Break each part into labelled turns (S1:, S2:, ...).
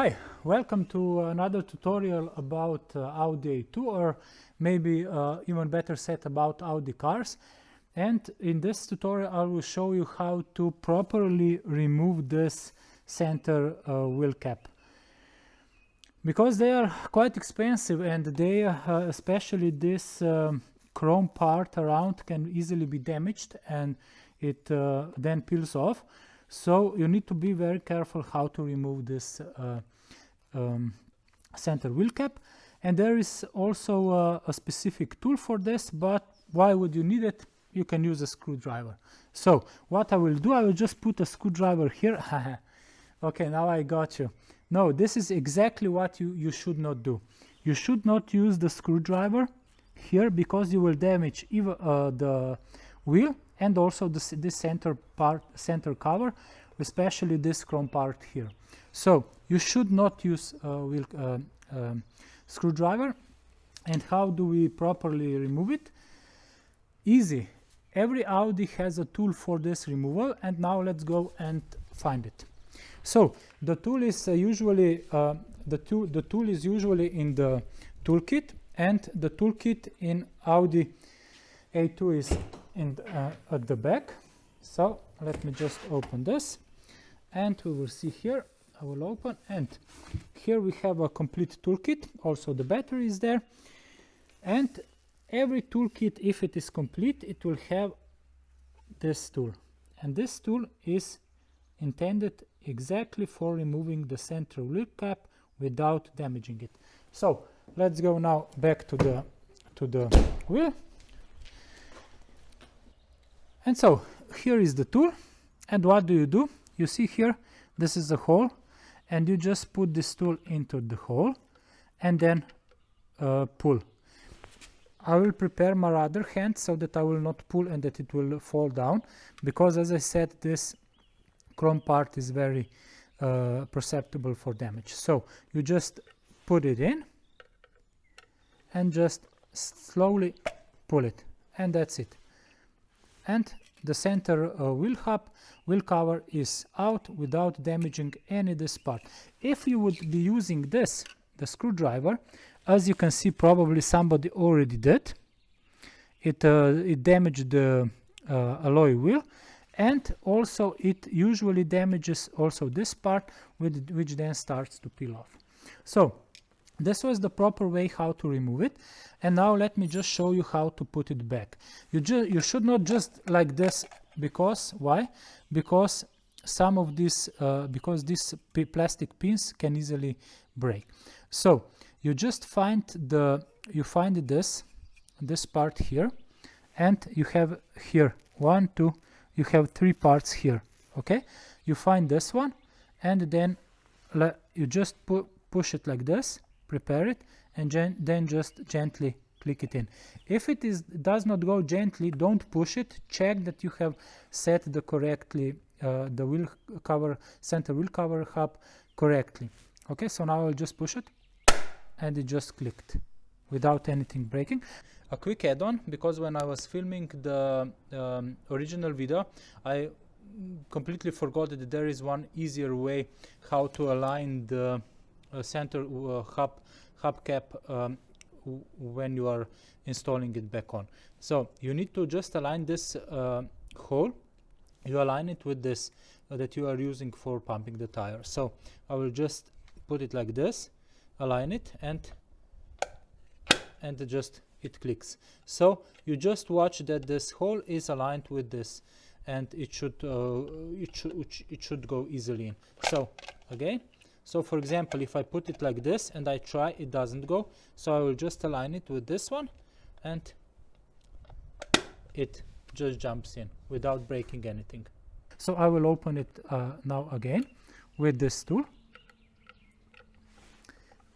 S1: Hi, welcome to another tutorial about Audi A2, or maybe even better said, about Audi cars. And in this tutorial I will show you how to properly remove this center wheel cap, because they are quite expensive, and they especially this chrome part around can easily be damaged, and it then peels off. So you need to be very careful how to remove this center wheel cap. And there is also a specific tool for this, but why would you need it? You can use a screwdriver. So what I will do, I will just put a screwdriver here. Okay, now I got you. No, this is exactly what you should not do. You should not use the screwdriver here, because you will damage even the wheel and also this center cover, especially this chrome part here. So you should not use screwdriver. And how do we properly remove it? Easy. Every Audi has a tool for this removal, and now let's go and find it. So the tool is usually the tool is usually in the toolkit, and the toolkit in Audi A2 is in at the back. So let me just open this, and we will see here. I will open, and here we have a complete toolkit. Also the battery is there, and every toolkit, if it is complete, it will have this tool, and this tool is intended exactly for removing the center wheel cap without damaging it. So let's go now back to the wheel. And so here is the tool, and what do? You see here, this is the hole, and you just put this tool into the hole and then pull. I will prepare my other hand so that I will not pull and that it will fall down, because as I said, this chrome part is very perceptible for damage. So you just put it in and just slowly pull it, and that's it. And the center wheel cover is out without damaging any this part. If you would be using the screwdriver, as you can see, probably somebody already did. It damaged the alloy wheel, and also it usually damages also this part, which then starts to peel off. So this was the proper way how to remove it, and now let me just show you how to put it back. You should not just like this, because why? Because some of these these plastic pins can easily break. So you just find this part here, and you have here you have 3 parts here. Okay, you find this one, and then you just push it like this, prepare it, and then just gently click it in. If it does not go gently, don't push it. Check that you have set the correctly the wheel cover, center wheel cover hub correctly. Okay, so now I'll just push it, and it just clicked without anything breaking. A quick add-on, because when I was filming the original video, I completely forgot that there is one easier way how to align the center hub cap when you are installing it back on. So you need to just align this hole. You align it with this that you are using for pumping the tire. So I will just put it like this, align it, and just it clicks. So you just watch that this hole is aligned with this, and it should go easily in. So again, so for example, if I put it like this and I try, it doesn't go. So I will just align it with this one, and it just jumps in without breaking anything. So I will open it now again with this tool,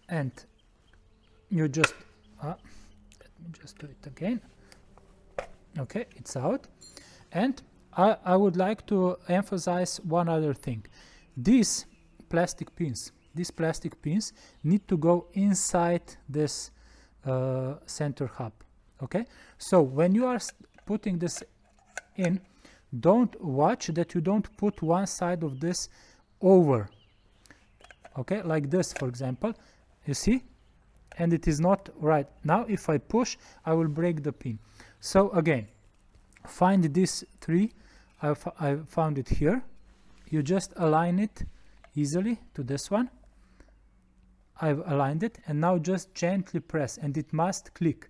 S1: and you just let me just do it again. Okay, it's out. And I would like to emphasize one other thing. These plastic pins need to go inside this center hub. Okay, so when you are putting this in, don't watch that you don't put one side of this over. okay, like this, for example, you see, and it is not right. Now if I push, I will break the pin. So again, find this 3, I found it here, you just align it easily to this one. I've aligned it, and now just gently press, and it must click.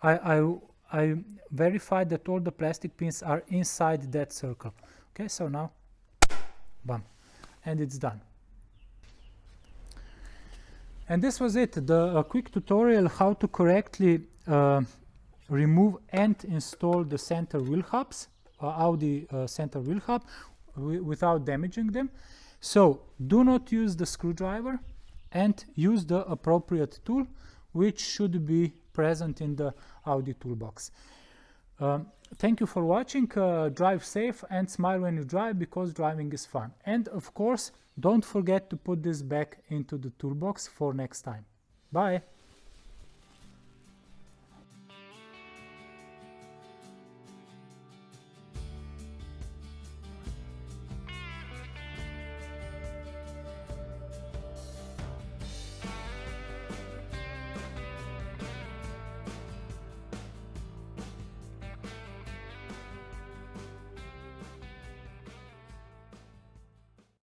S1: I verified that all the plastic pins are inside that circle. Okay, so now, bam, and it's done. And this was it, the quick tutorial how to correctly remove and install the center wheel hubs, Audi center wheel hub, without damaging them. So do not use the screwdriver and use the appropriate tool, which should be present in the Audi toolbox. Thank you for watching. Drive safe and smile when you drive, because driving is fun. And of course, don't forget to put this back into the toolbox for next time. Bye!